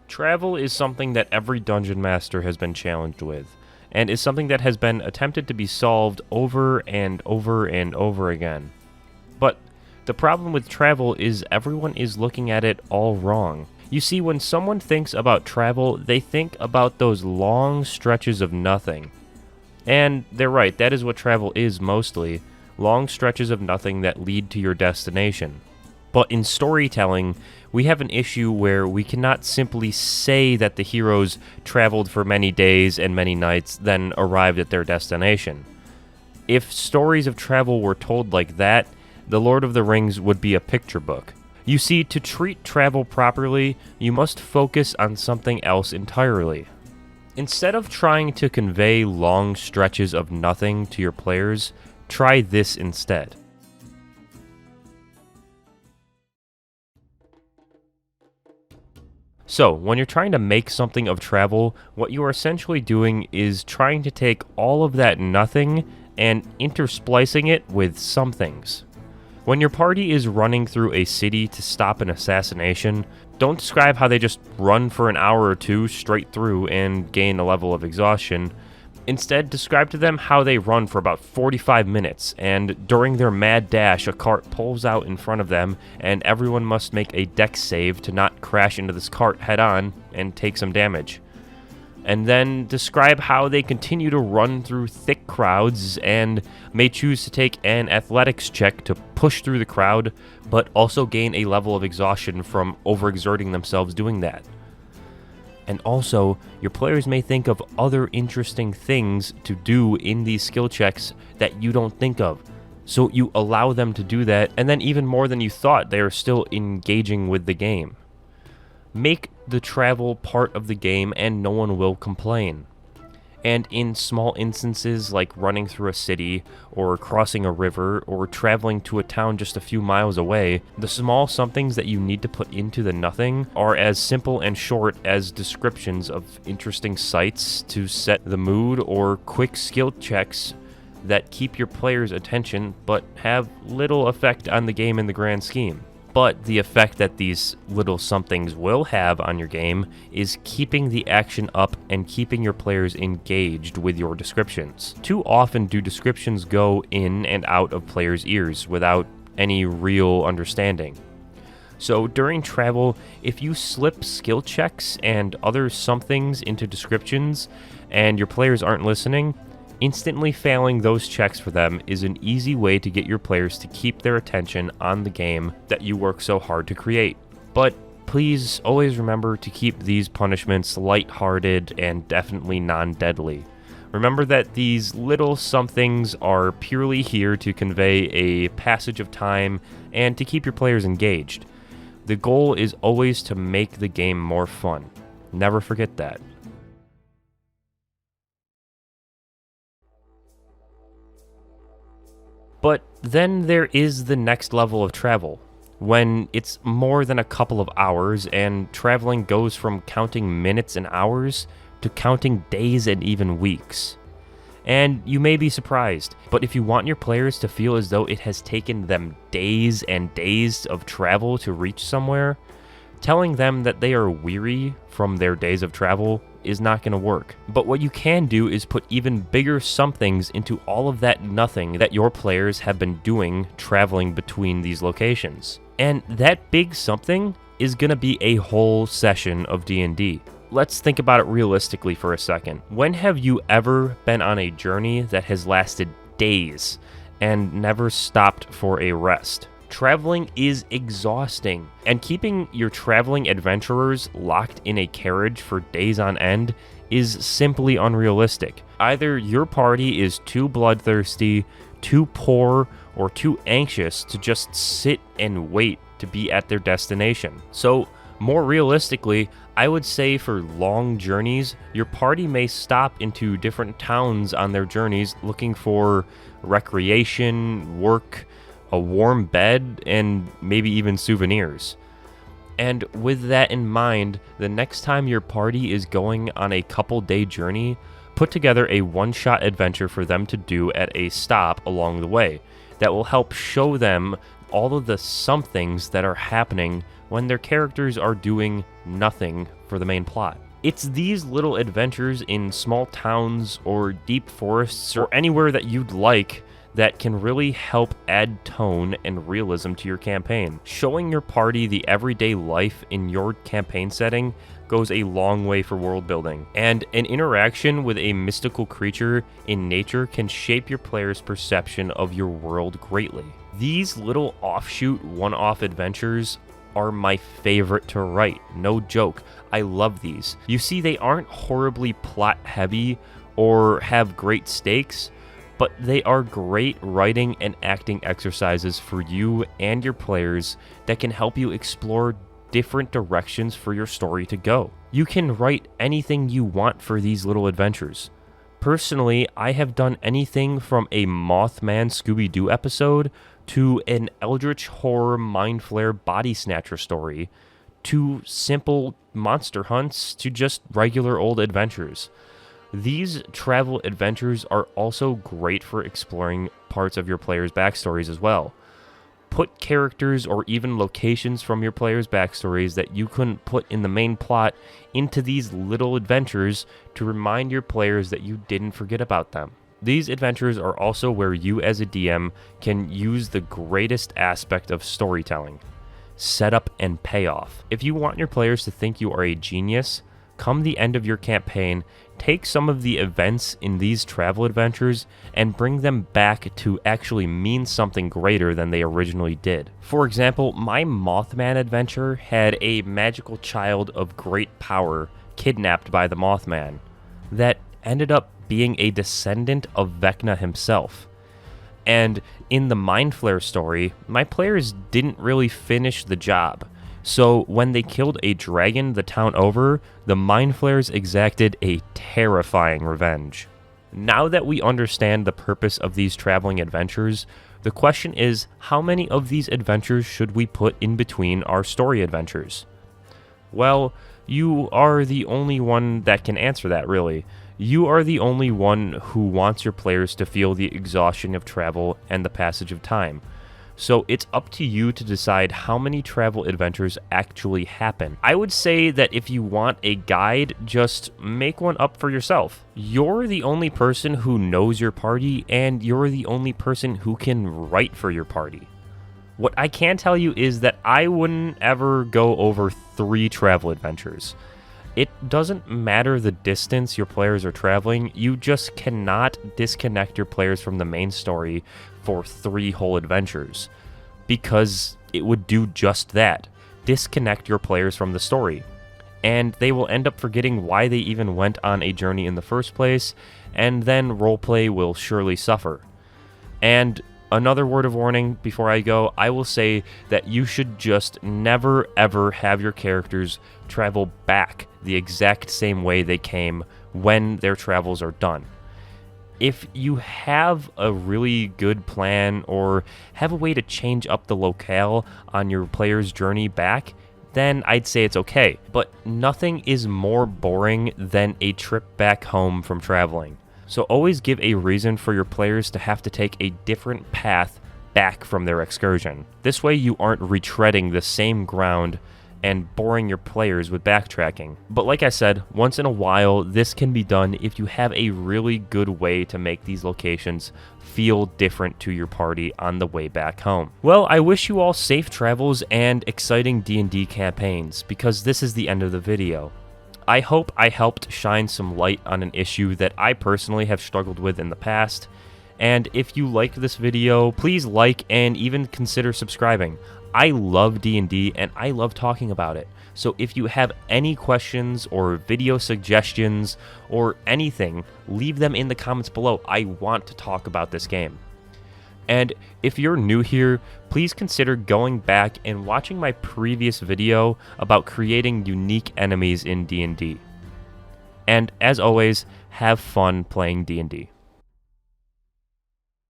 Travel is something that every dungeon master has been challenged with, and is something that has been attempted to be solved over and over and over again. But the problem with travel is everyone is looking at it all wrong. You see, when someone thinks about travel, they think about those long stretches of nothing. And they're right, that is what travel is mostly, long stretches of nothing that lead to your destination. But in storytelling, we have an issue where we cannot simply say that the heroes traveled for many days and many nights, then arrived at their destination. If stories of travel were told like that, The Lord of the Rings would be a picture book. You see, to treat travel properly, you must focus on something else entirely. Instead of trying to convey long stretches of nothing to your players, try this instead. So, when you're trying to make something of travel, what you are essentially doing is trying to take all of that nothing and intersplicing it with some things. When your party is running through a city to stop an assassination, don't describe how they just run for an hour or two straight through and gain a level of exhaustion. Instead, describe to them how they run for about 45 minutes, and during their mad dash, a cart pulls out in front of them, and everyone must make a dex save to not crash into this cart head-on and take some damage. And then describe how they continue to run through thick crowds and may choose to take an athletics check to push through the crowd, but also gain a level of exhaustion from overexerting themselves doing that. And also, your players may think of other interesting things to do in these skill checks that you don't think of. So you allow them to do that, and then even more than you thought, they are still engaging with the game. Make the travel part of the game and no one will complain. And in small instances like running through a city, or crossing a river, or traveling to a town just a few miles away, the small somethings that you need to put into the nothing are as simple and short as descriptions of interesting sights to set the mood, or quick skill checks that keep your players' attention but have little effect on the game in the grand scheme. But the effect that these little somethings will have on your game is keeping the action up and keeping your players engaged with your descriptions. Too often do descriptions go in and out of players' ears without any real understanding. So during travel, if you slip skill checks and other somethings into descriptions and your players aren't listening, instantly failing those checks for them is an easy way to get your players to keep their attention on the game that you work so hard to create. But please always remember to keep these punishments lighthearted and definitely non-deadly. Remember that these little somethings are purely here to convey a passage of time and to keep your players engaged. The goal is always to make the game more fun. Never forget that. But then there is the next level of travel, when it's more than a couple of hours and traveling goes from counting minutes and hours to counting days and even weeks. And you may be surprised, but if you want your players to feel as though it has taken them days and days of travel to reach somewhere, telling them that they are weary from their days of travel is not going to work. But what you can do is put even bigger somethings into all of that nothing that your players have been doing traveling between these locations. And that big something is going to be a whole session of D&D. Let's think about it realistically for a second. When have you ever been on a journey that has lasted days and never stopped for a rest? Traveling is exhausting, and keeping your traveling adventurers locked in a carriage for days on end is simply unrealistic. Either your party is too bloodthirsty, too poor, or too anxious to just sit and wait to be at their destination. So, more realistically, I would say for long journeys, your party may stop into different towns on their journeys looking for recreation, work, a warm bed, and maybe even souvenirs. And with that in mind, the next time your party is going on a couple-day journey, put together a one-shot adventure for them to do at a stop along the way that will help show them all of the somethings that are happening when their characters are doing nothing for the main plot. It's these little adventures in small towns or deep forests or anywhere that you'd like that can really help add tone and realism to your campaign. Showing your party the everyday life in your campaign setting goes a long way for world building, and an interaction with a mystical creature in nature can shape your player's perception of your world greatly. These little offshoot one-off adventures are my favorite to write, no joke. I love these. You see, they aren't horribly plot heavy or have great stakes, but they are great writing and acting exercises for you and your players that can help you explore different directions for your story to go. You can write anything you want for these little adventures. Personally, I have done anything from a Mothman Scooby-Doo episode to an Eldritch Horror Mind Flare Body Snatcher story, to simple monster hunts, to just regular old adventures. These travel adventures are also great for exploring parts of your players' backstories as well. Put characters or even locations from your players' backstories that you couldn't put in the main plot into these little adventures to remind your players that you didn't forget about them. These adventures are also where you as a DM can use the greatest aspect of storytelling: setup and payoff. If you want your players to think you are a genius, come the end of your campaign, take some of the events in these travel adventures and bring them back to actually mean something greater than they originally did. For example, my Mothman adventure had a magical child of great power kidnapped by the Mothman that ended up being a descendant of Vecna himself. And in the Mind Flare story, my players didn't really finish the job. So when they killed a dragon the town over, the Mind Flayers exacted a terrifying revenge. Now that we understand the purpose of these traveling adventures, the question is, how many of these adventures should we put in between our story adventures? Well, you are the only one that can answer that, really. You are the only one who wants your players to feel the exhaustion of travel and the passage of time. So it's up to you to decide how many travel adventures actually happen. I would say that if you want a guide, just make one up for yourself. You're the only person who knows your party, and you're the only person who can write for your party. What I can tell you is that I wouldn't ever go over 3 travel adventures. It doesn't matter the distance your players are traveling, you just cannot disconnect your players from the main story for 3 whole adventures, because it would do just that, disconnect your players from the story, and they will end up forgetting why they even went on a journey in the first place, and then roleplay will surely suffer. And another word of warning before I go, I will say that you should just never ever have your characters travel back the exact same way they came when their travels are done. If you have a really good plan or have a way to change up the locale on your player's journey back, then I'd say it's okay. But nothing is more boring than a trip back home from traveling. So always give a reason for your players to have to take a different path back from their excursion. This way you aren't retreading the same ground and boring your players with backtracking. But like I said, once in a while, this can be done if you have a really good way to make these locations feel different to your party on the way back home. Well, I wish you all safe travels and exciting D&D campaigns, because this is the end of the video. I hope I helped shine some light on an issue that I personally have struggled with in the past, and if you like this video, please like and even consider subscribing. I love D&D and I love talking about it, so if you have any questions or video suggestions or anything, leave them in the comments below. I want to talk about this game. And if you're new here, please consider going back and watching my previous video about creating unique enemies in D&D. And as always, have fun playing D&D.